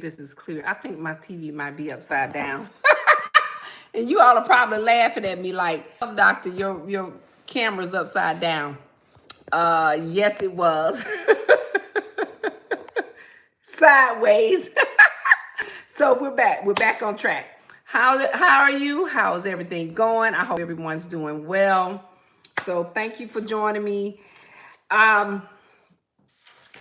This is clear. I think my TV might be upside down. And you all are probably laughing at me like, oh, doctor, your camera's upside down. Yes, it was. Sideways. So we're back. We're back on track. How are you? How's everything going? I hope everyone's doing well. So thank you for joining me. When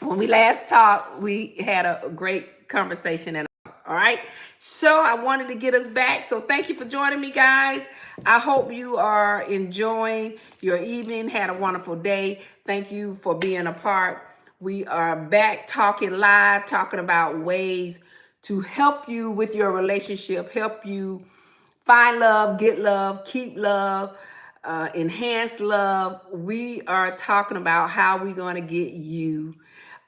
we last talked, we had a great conversation, and all right. So I wanted to get us back. So thank you for joining me, guys. I hope you are enjoying your evening, had a wonderful day. Thank you for being a part. We are back talking live, talking about ways to help you with your relationship, help you find love, get love, keep love, enhance love. We are talking about how we're going to get you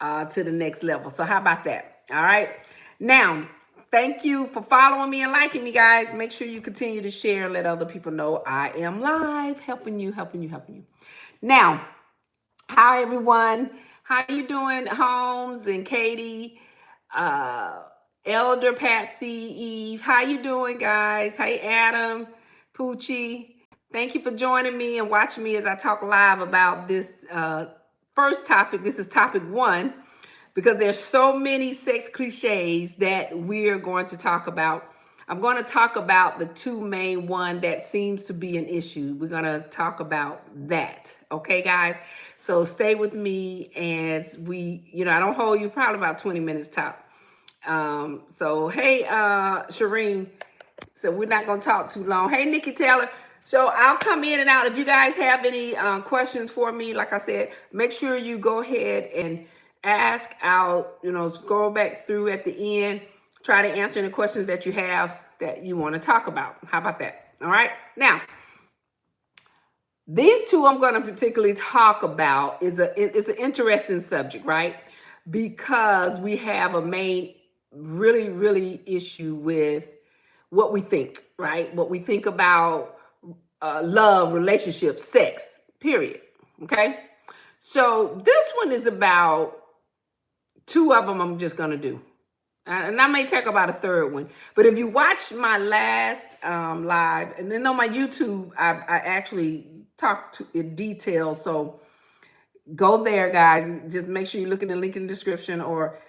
to the next level. So how about that? All right. Now, thank you for following me and liking me, guys. Make sure you continue to share and let other people know I am live, helping you. Now, hi, everyone. How you doing, Holmes and Katie? Elder Patsy, Eve. How you doing, guys? Hey, Adam, Poochie. Thank you for joining me and watching me as I talk live about this first topic. This is topic 1, because there's so many sex cliches that we're going to talk about. I'm going to talk about the 2 main one that seems to be an issue. We're going to talk about that. Okay, guys? So stay with me as we, I don't hold you, probably about 20 minutes top. So, hey, Shireen, so we're not going to talk too long. Hey, Nikki Taylor. So I'll come in and out. If you guys have any questions for me, like I said, make sure you go ahead and ask out, scroll back through at the end, try to answer any questions that you have that you want to talk about. How about that? All right. Now, these 2 I'm going to particularly talk about it's an interesting subject, right? Because we have a main really issue with what we think, right? What we think about love, relationships, sex, period. Okay. So this one is about 2 of them I'm just going to do. And I may talk about a 3rd one. But if you watch my last live, and then on my YouTube, I actually talked in detail. So go there, guys. Just make sure you look in the link in the description, or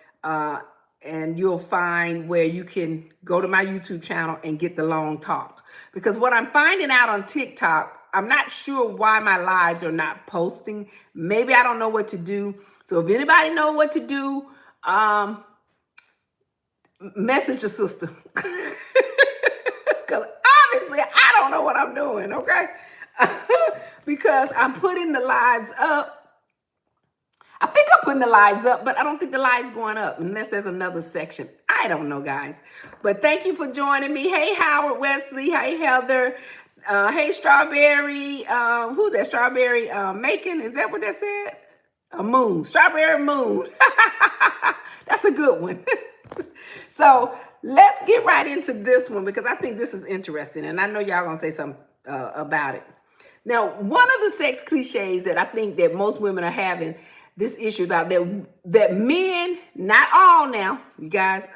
and you'll find where you can go to my YouTube channel and get the long talk. Because what I'm finding out on TikTok, I'm not sure why my lives are not posting. Maybe I don't know what to do. So if anybody know what to do, message your sister. Because obviously I don't know what I'm doing, okay? Because I'm putting the lives up. I think I'm putting the lives up, but I don't think the live's going up unless there's another section. I don't know, guys. But thank you for joining me. Hey, Howard Wesley. Hey, Heather. Hey, Strawberry. Who's that? Strawberry Macon? Is that what that said? A moon. Strawberry moon. That's a good one. So let's get right into this one, because I think this is interesting. And I know y'all going to say something about it. Now, one of the sex cliches that I think that most women are having this issue about, that men, not all now, you guys,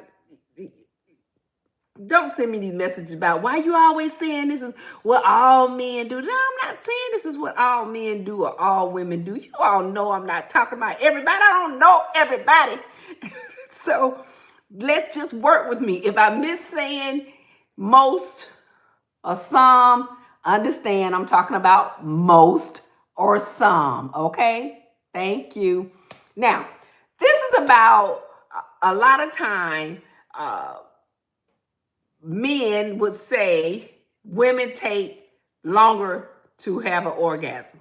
don't send me these messages about why you always saying this is what all men do. No, I'm not saying this is what all men do or all women do. You all know I'm not talking about everybody. I don't know everybody. So let's just work with me. If I miss saying most or some, understand I'm talking about most or some, okay? Thank you. Now, this is about a lot of time men would say women take longer to have an orgasm.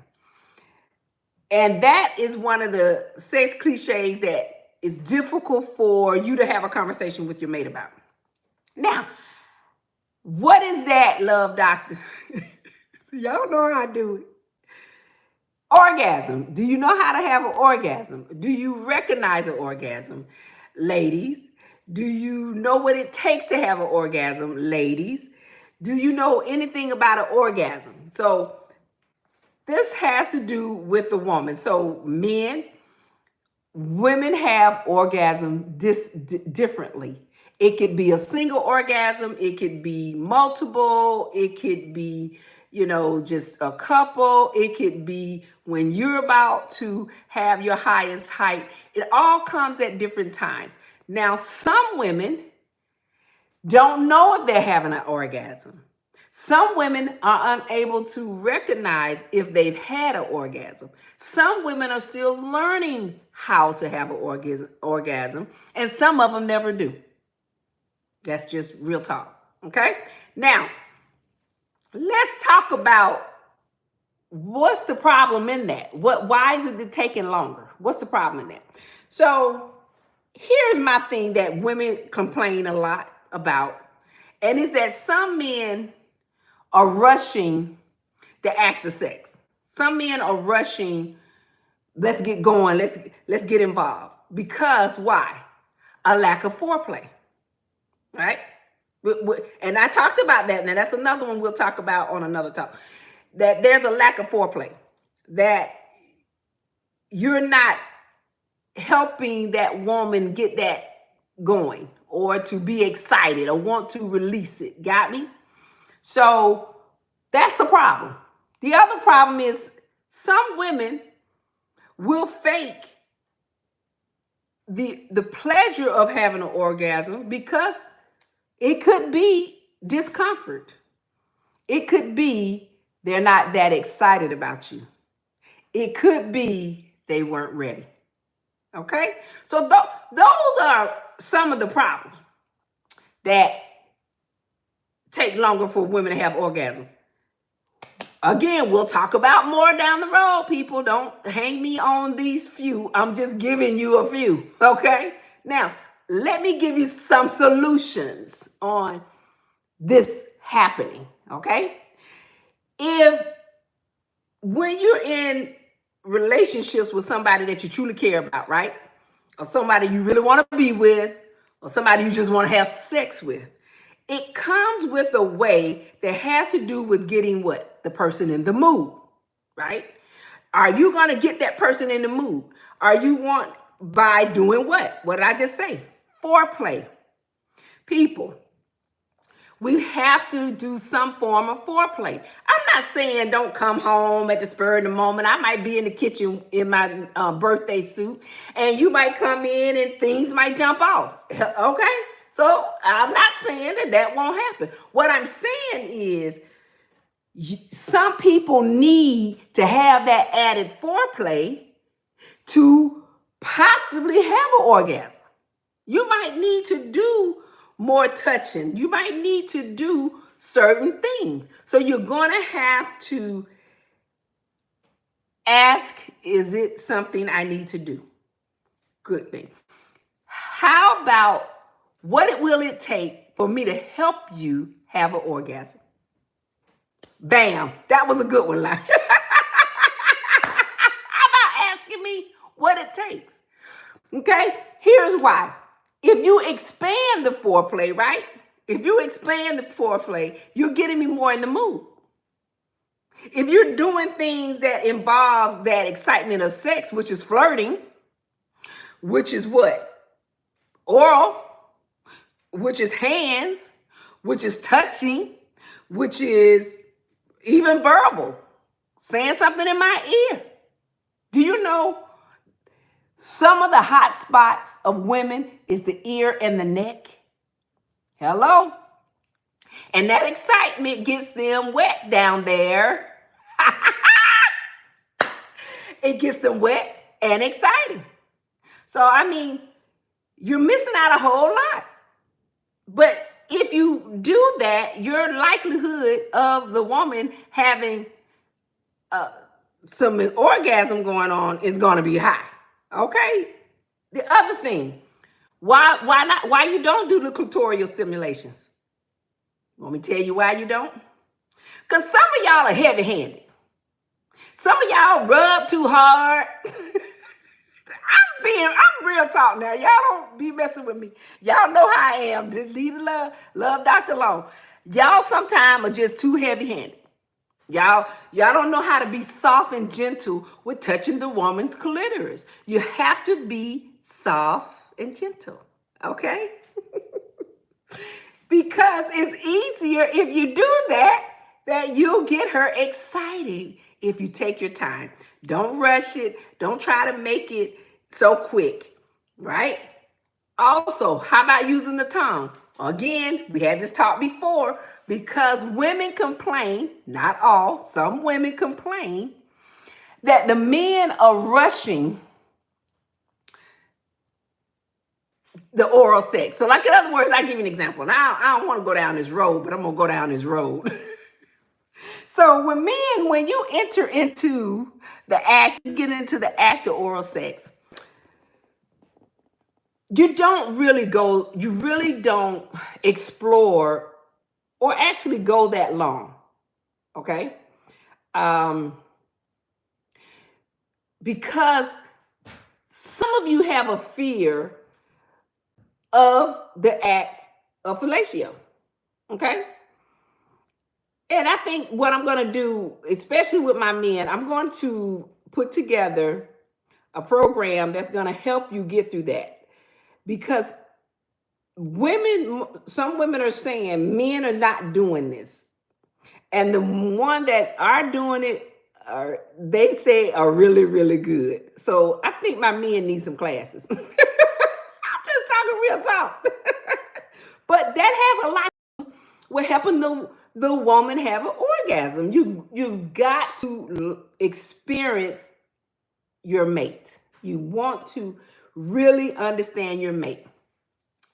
And that is one of the sex cliches that is difficult for you to have a conversation with your mate about. Now, what is that, love doctor? So y'all know how I do it. Orgasm. Do you know how to have an orgasm? Do you recognize an orgasm? Ladies, do you know what it takes to have an orgasm? Ladies, do you know anything about an orgasm? So this has to do with the woman. So men, women have orgasm differently. It could be a single orgasm. It could be multiple. It could be, just a couple. It could be when you're about to have your highest height. It all comes at different times. Now, some women don't know if they're having an orgasm. Some women are unable to recognize if they've had an orgasm. Some women are still learning how to have an orgasm, and some of them never do. That's just real talk. Okay? Now, let's talk about what's the problem in that. Why is it taking longer? What's the problem in that? So, here's my thing that women complain a lot about, and it's that some men are rushing the act of sex. Some men are rushing, let's get going, let's get involved. Because why? A lack of foreplay, right? And I talked about that. Now that's another one we'll talk about on another talk. That there's a lack of foreplay. That you're not helping that woman get that going or to be excited or want to release it. Got me? So that's a problem. The other problem is some women will fake the pleasure of having an orgasm because it could be discomfort. It could be they're not that excited about you. It could be they weren't ready. Okay? So those are some of the problems that take longer for women to have orgasm. Again, we'll talk about more down the road, people. Don't hang me on these few. I'm just giving you a few, okay? Now, let me give you some solutions on this happening, okay? When you're in relationships with somebody that you truly care about, right? Or somebody you really want to be with, or somebody you just want to have sex with, it comes with a way that has to do with getting what? The person in the mood, right? Are you going to get that person in the mood? By doing what? What did I just say? Foreplay. People, we have to do some form of foreplay. I'm not saying don't come home at the spur of the moment. I might be in the kitchen in my birthday suit, and you might come in and things might jump off. Okay? So I'm not saying that won't happen. What I'm saying is some people need to have that added foreplay to possibly have an orgasm. You might need to do more touching. You might need to do certain things. So you're going to have to ask, is it something I need to do? Good thing. How about what will it take for me to help you have an orgasm? Bam. That was a good one, Elijah. How about asking me what it takes? Okay? Here's why. If you expand the foreplay, right? If you expand the foreplay, you're getting me more in the mood. If you're doing things that involves that excitement of sex, which is flirting, which is what? Oral, which is hands, which is touching, which is even verbal, saying something in my ear. Do you know some of the hot spots of women is the ear and the neck? Hello? And that excitement gets them wet down there. It gets them wet and exciting. So, I mean, you're missing out a whole lot. But if you do that, your likelihood of the woman having some orgasm going on is going to be high. Okay? The other thing, why you don't do the clitoral stimulations? Want me to tell you why you don't? Because some of y'all are heavy-handed. Some of y'all rub too hard. I'm real talk now. Y'all don't be messing with me. Y'all know how I am. Leave the love Dr. Long. Y'all sometimes are just too heavy-handed. Y'all don't know how to be soft and gentle with touching the woman's clitoris. You have to be soft and gentle, okay? because it's easier if you do that you'll get her excited if you take your time. Don't rush it. Don't try to make it so quick, right? Also, how about using the tongue? Again, we had this talk before because women complain, not all, some women complain that the men are rushing the oral sex. So, like in other words, I give you an example. Now, I don't want to go down this road, but I'm going to go down this road. So, when you enter into the act, you get into the act of oral sex, you really don't explore or actually go that long. Okay? Because some of you have a fear of the act of fellatio. Okay? And I think what I'm going to do, especially with my men, I'm going to put together a program that's going to help you get through that. Because some women are saying men are not doing this. And the one that are doing it, they say are really, really good. So I think my men need some classes. I'm just talking real talk. But that has a lot with helping the woman have an orgasm. You've got to experience your mate. You want to really understand your mate.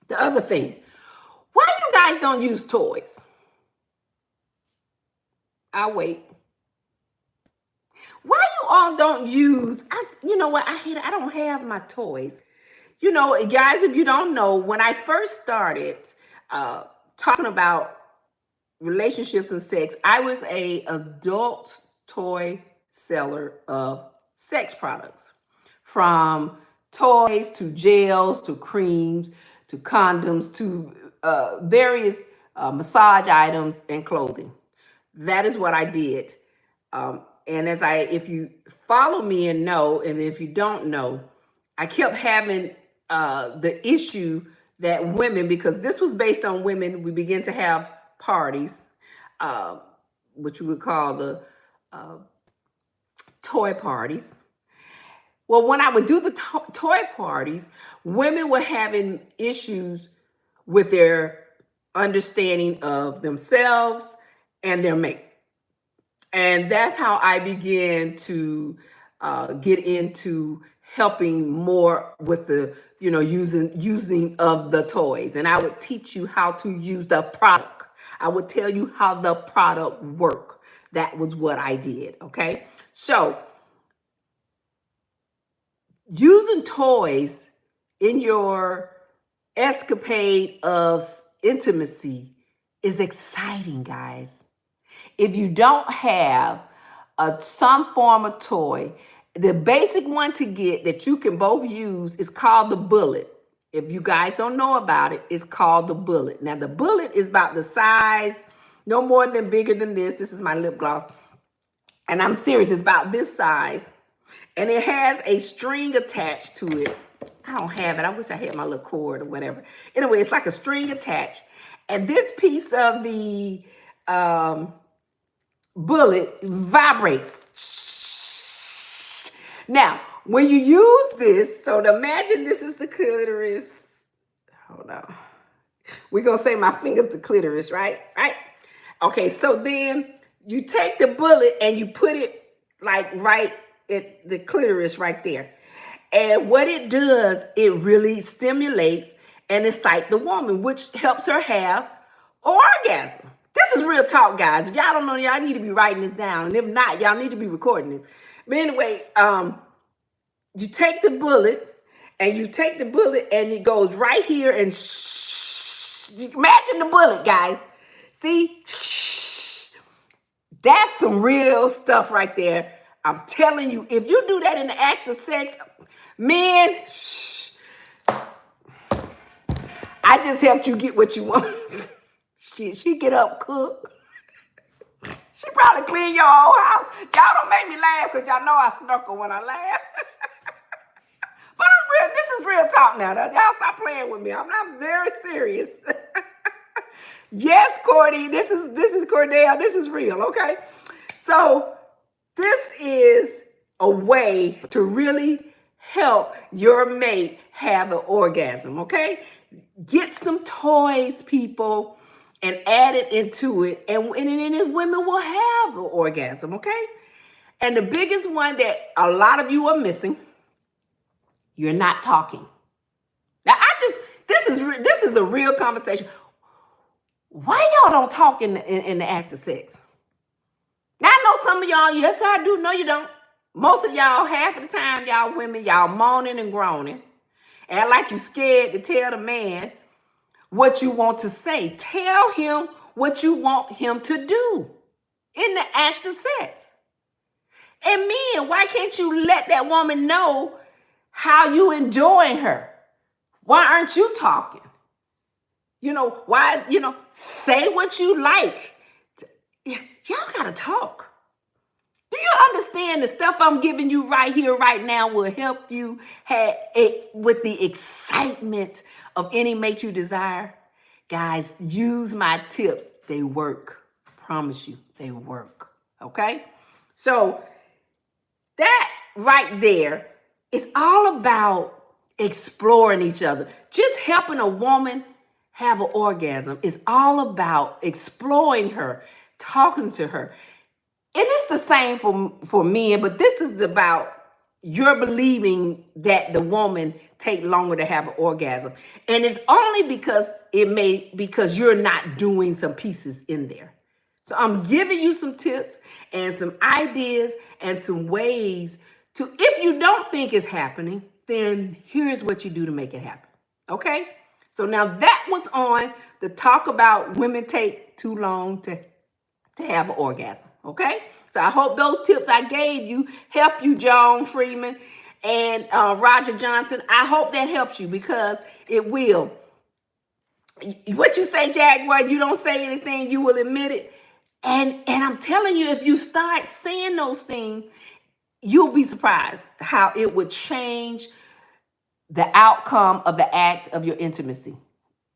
The other thing, why you guys don't use toys? I'll wait. Why you all don't use, you know what, I hate it. I don't have my toys. You know, guys, if you don't know, when I first started talking about relationships and sex, I was a adult toy seller of sex products, from toys to gels to creams to condoms to various massage items and clothing. That is what I did. And if you follow me and know, and if you don't know, I kept having the issue that women, because this was based on women, we began to have parties, which we would call the toy parties. Well, when I would do the toy parties, women were having issues with their understanding of themselves and their mate. And that's how I began to get into helping more with the, using of the toys. And I would teach you how to use the product. I would tell you how the product worked. That was what I did. Okay. So using toys in your escapade of intimacy is exciting, guys. If you don't have some form of toy, the basic one to get that you can both use is called the bullet. If you guys don't know about it, it's called the bullet. Now, the bullet is about the size, no more than bigger than this. This is my lip gloss. And I'm serious, it's about this size. And it has a string attached to it. I don't have it. I wish I had my little cord or whatever. Anyway, it's like a string attached. And this piece of the bullet vibrates. Now, when you use this, so imagine this is the clitoris. Hold on. We're going to say my finger's the clitoris, right? Right? Okay, so then you take the bullet and you put it like right at the clitoris right there. And what it does, it really stimulates and excites the woman, which helps her have orgasm. This is real talk, guys. If y'all don't know, y'all need to be writing this down. And if not, y'all need to be recording this. But anyway, you take the bullet and it goes right here and imagine the bullet, guys. See? That's some real stuff right there. I'm telling you, if you do that in the act of sex, men, I just helped you get what you want. She get up, cook. She probably clean your whole house. Y'all don't make me laugh because y'all know I snorkel when I laugh. But this is real talk now. Y'all stop playing with me. I'm not very serious. Yes, Courtney, this is Cordell. This is real, okay? So this is a way to really help your mate have an orgasm, okay? Get some toys, people, and add it into it, and women will have the orgasm, okay? And the biggest one that a lot of you are missing, you're not talking. Now, this is a real conversation. Why y'all don't talk in the act of sex? Now, I know some of y'all, yes, I do. No, you don't. Most of y'all, half of the time, y'all women, y'all moaning and groaning. And like you scared to tell the man what you want to say. Tell him what you want him to do in the act of sex. And men, why can't you let that woman know how you enjoying her? Why aren't you talking? Why, say what you like. Y'all gotta talk. Do you understand the stuff I'm giving you right here, right now will help you have it with the excitement of any mate you desire? Guys, use my tips. They work. I promise you, they work. Okay? So that right there is all about exploring each other. Just helping a woman have an orgasm is all about exploring her, talking to her. And it's the same for men, but this is about you're believing that the woman take longer to have an orgasm. And it's only because you're not doing some pieces in there. So I'm giving you some tips and some ideas and some ways to, if you don't think it's happening, then here's what you do to make it happen. Okay? So now that was on the talk about women take too long to have an orgasm. Okay? So I hope those tips I gave you help you, John Freeman and Roger Johnson. I hope that helps you because it will. What you say, Jaguar, you don't say anything, you will admit it. And I'm telling you, if you start saying those things, you'll be surprised how it would change the outcome of the act of your intimacy.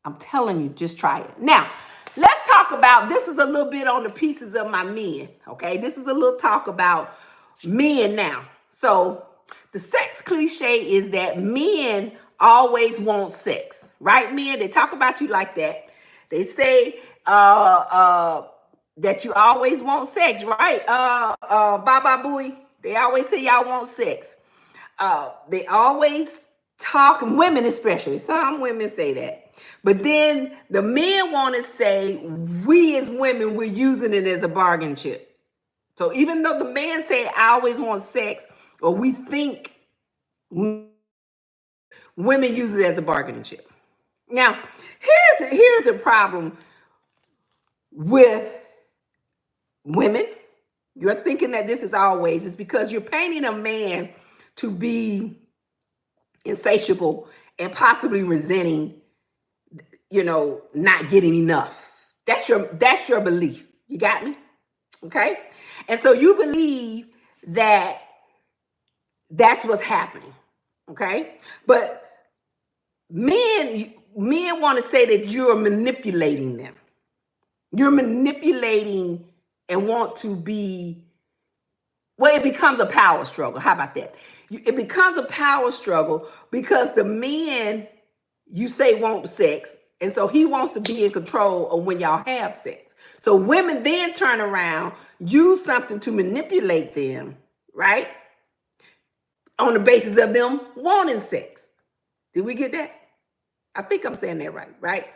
I'm telling you, just try it. Now, let's talk about, this is a little bit on the pieces of my men, okay? This is a little talk about men now. So the sex cliche is that men always want sex, right, men? They talk about you like that. They say that you always want sex, right? Baba Booey. They always say y'all want sex. They always talk, women especially. Some women say that. But then the men want to say, we as women, we're using it as a bargain chip. So even though the man say, I always want sex, or we think women use it as a bargaining chip. Now, here's a problem with women. You're thinking that this is always. It's because you're painting a man to be insatiable and possibly resenting, not getting enough. That's your belief. You got me? Okay? And so you believe that that's what's happening. Okay? But men want to say that you're manipulating them. You're manipulating and want to be, well, it becomes a power struggle. How about that? It becomes a power struggle because the men you say want sex, and so he wants to be in control of when y'all have sex. So women then turn around, use something to manipulate them, right? On the basis of them wanting sex. Did we get that? I think I'm saying that right?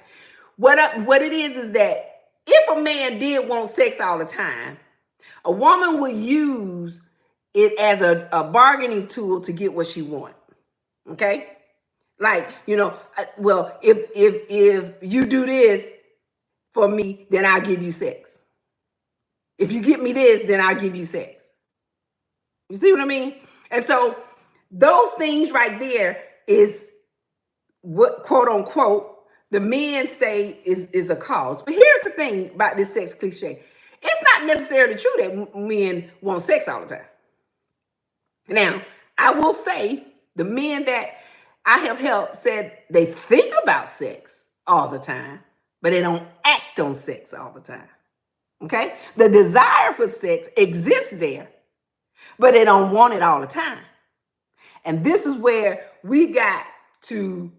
What it is that if a man did want sex all the time, a woman would use it as a bargaining tool to get what she wants. Okay? Like, well, if you do this for me, then I'll give you sex. If you get me this, then I'll give you sex. You see what I mean? And so those things right there is what, quote unquote, the men say is a cause. But here's the thing about this sex cliche. It's not necessarily true that men want sex all the time. Now, I will say the men that I have helped said they think about sex all the time, but they don't act on sex all the time. Okay? The desire for sex exists there, but they don't want it all the time. And this is where we got to,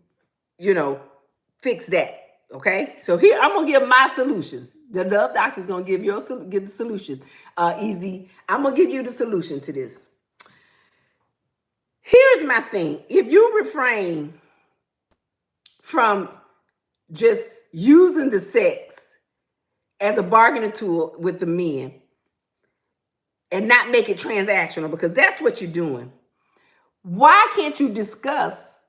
fix that. Okay? So here I'm gonna give my solutions. The love doctor is gonna give the solution. Easy. I'm gonna give you the solution to this. Here's my thing. If you refrain from just using the sex as a bargaining tool with the men and not make it transactional, because that's what you're doing, why can't you discuss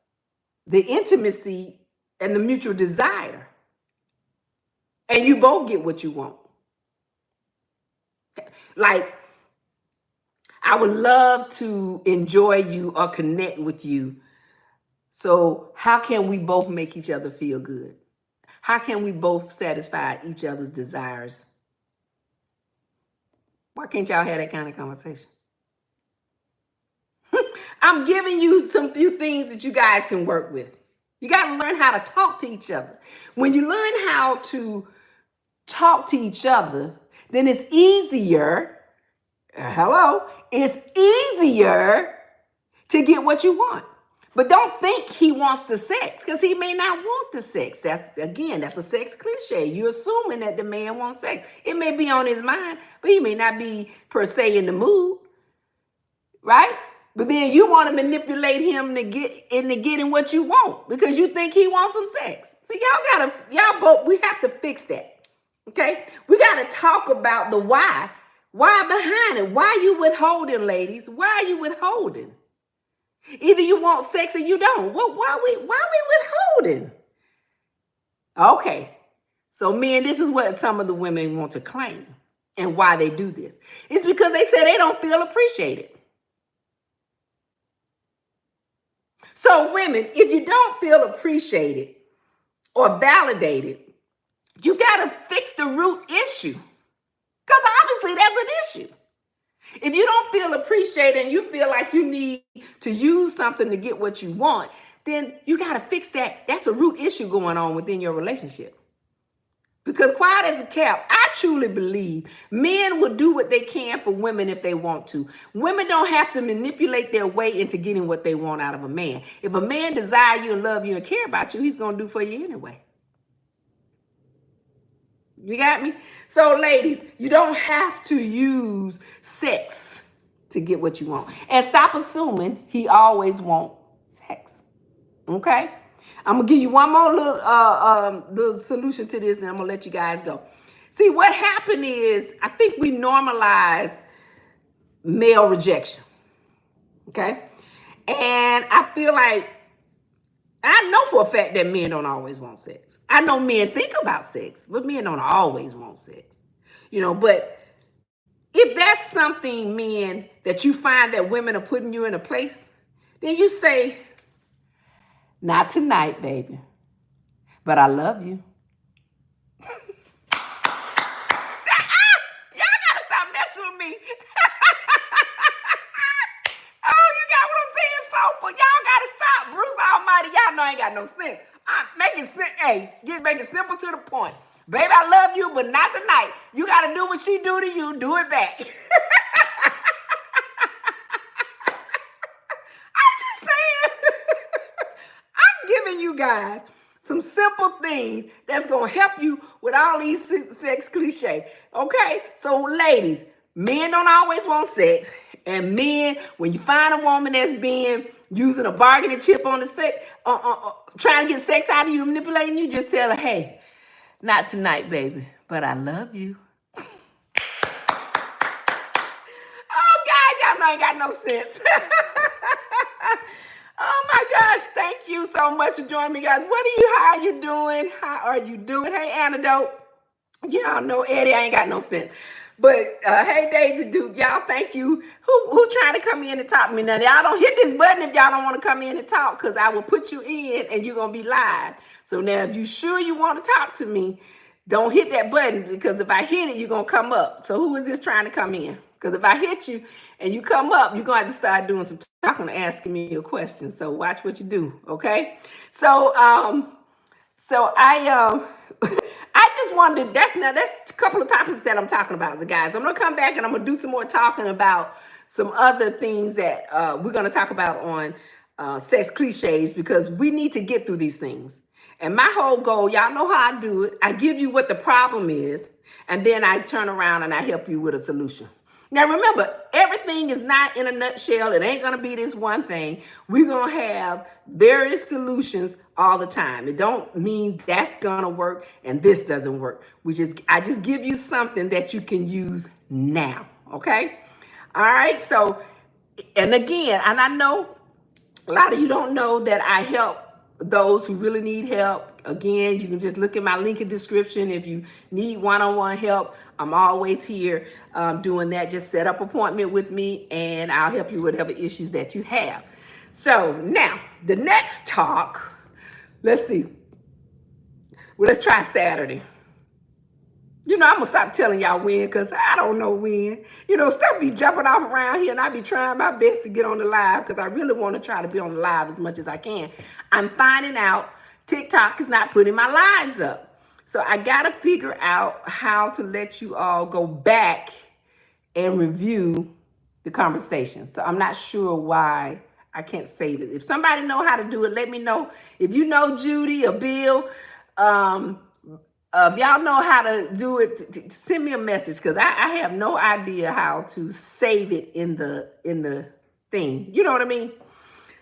the intimacy and the mutual desire and you both get what you want? Like, I would love to enjoy you or connect with you. So how can we both make each other feel good? How can we both satisfy each other's desires? Why can't y'all have that kind of conversation? I'm giving you some few things that you guys can work with. You got to learn how to talk to each other. When you learn how to talk to each other, then it's easier. It's easier to get what you want. But don't think he wants the sex, because he may not want the sex. That's a sex cliche. You're assuming that the man wants sex. It may be on his mind, but he may not be per se in the mood, right? But then you want to manipulate him to get into getting what you want because you think he wants some sex. So we have to fix that. Okay? We got to talk about the why. Why behind it? Why are you withholding, ladies? Why are you withholding? Either you want sex or you don't. Well, why we withholding? Okay. So men, this is what some of the women want to claim and why they do this. It's because they say they don't feel appreciated. So women, if you don't feel appreciated or validated, you got to fix the root issue, because obviously that's an issue. If you don't feel appreciated and you feel like you need to use something to get what you want, then you got to fix that. That's a root issue going on within your relationship. Because quiet as a cat, I truly believe men will do what they can for women if they want to. Women don't have to manipulate their way into getting what they want out of a man. If a man desires you and love you and care about you, he's going to do for you anyway. You got me? So ladies, you don't have to use sex to get what you want. And stop assuming he always wants sex. Okay? I'm going to give you one more little solution to this, and I'm going to let you guys go. See, what happened is, I think we normalize male rejection. Okay? And I feel like, I know for a fact that men don't always want sex. I know men think about sex, but men don't always want sex. But if that's something, men, that you find that women are putting you in a place, then you say, not tonight, baby, but I love you. Y'all gotta stop messing with me. Oh, you got what I'm saying, Sofa? Y'all gotta stop. Bruce Almighty, y'all know I ain't got no sense. Make it simple to the point. Baby, I love you, but not tonight. You gotta do what she do to you. Do it back. I'm just saying. I'm giving you guys some simple things that's gonna help you with all these sex cliche. Okay? So ladies, men don't always want sex. And men, when you find a woman that's using a bargaining chip on the sex, trying to get sex out of you, manipulating you, just tell her, hey, not tonight, baby, but I love you. Oh, God, y'all know I ain't got no sense. Oh, my gosh, thank you so much for joining me, guys. How are you doing? How are you doing? Hey, Antidote. Y'all know Eddie, I ain't got no sense. But hey, Daisy Duke, y'all, thank you. Who trying to come in and talk to me now? Y'all don't hit this button if y'all don't want to come in and talk, because I will put you in and you're going to be live. So now if you sure you want to talk to me, don't hit that button, because if I hit it, you're going to come up. So who is this trying to come in? Because if I hit you and you come up, you're going to have to start doing some talking and asking me a question. So watch what you do, okay? So I that's a couple of topics that I'm talking about, the guys. I'm gonna come back and I'm gonna do some more talking about some other things that we're gonna talk about on sex cliches, because we need to get through these things. And my whole goal, y'all know how I do it. I give you what the problem is, and then I turn around and I help you with a solution. Now remember, everything is not in a nutshell. It ain't gonna be this one thing. We're gonna have various solutions all the time. It don't mean that's gonna work and this doesn't work. I just give you something that you can use now. Okay? All right. So, and again, and I know a lot of you don't know that I help those who really need help. Again, you can just look at my link in description. If you need one-on-one help, I'm always here doing that. Just set up an appointment with me and I'll help you with whatever issues that you have. So now, the next talk, let's see. Well, let's try Saturday. You know, I'm going to stop telling y'all when, because I don't know when. You know, stuff be jumping off around here, and I be trying my best to get on the live, because I really want to try to be on the live as much as I can. I'm finding out TikTok is not putting my lives up. So I got to figure out how to let you all go back and review the conversation. So I'm not sure why I can't save it. If somebody know how to do it, let me know. If you know Judy or Bill, if y'all know how to do it, send me a message, because I have no idea how to save it in the thing. You know what I mean?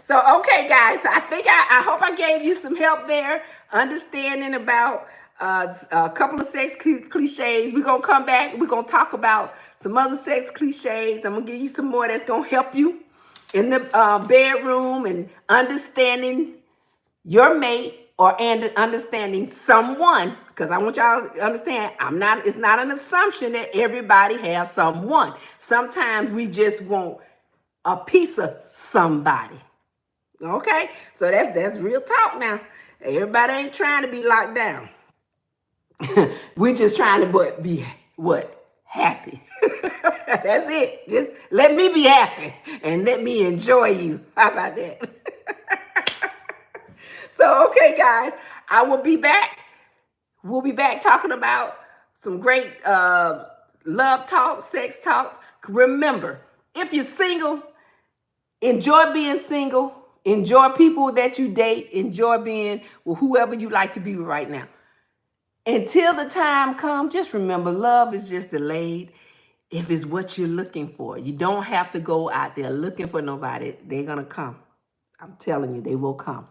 So, okay, guys. So I hope I gave you some help there, understanding about a couple of sex cliches. We're going to come back. We're going to talk about some other sex cliches. I'm going to give you some more that's going to help you in the bedroom and understanding your mate, and understanding someone, because I want y'all to understand, it's not an assumption that everybody have someone. Sometimes we just want a piece of somebody. Okay? So that's real talk now. Everybody ain't trying to be locked down. We just trying to be what? Happy. That's it. Just let me be happy and let me enjoy you. How about that? So, okay, guys, I will be back. We'll be back talking about some great love talk, sex talks. Remember, if you're single, enjoy being single. Enjoy people that you date. Enjoy being with whoever you like to be with right now. Until the time comes, just remember, love is just delayed if it's what you're looking for. You don't have to go out there looking for nobody. They're going to come. I'm telling you, they will come.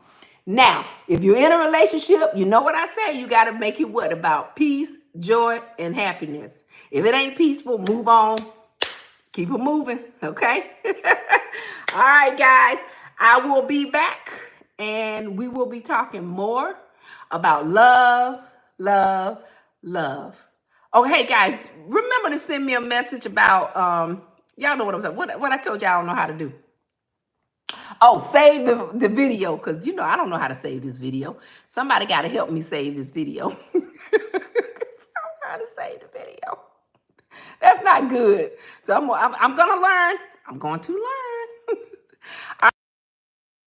Now, if you're in a relationship, you know what I say. You got to make it what? About peace, joy, and happiness. If it ain't peaceful, move on. Keep it moving, okay? All right, guys. I will be back, and we will be talking more about love, love, love. Oh, hey, guys, remember to send me a message about, y'all know what I'm saying. What I told y'all I don't know how to do. Oh, save the video, because, you know, I don't know how to save this video. Somebody got to help me save this video. I don't know how to save the video. That's not good. So I'm going to learn. I'm going to learn.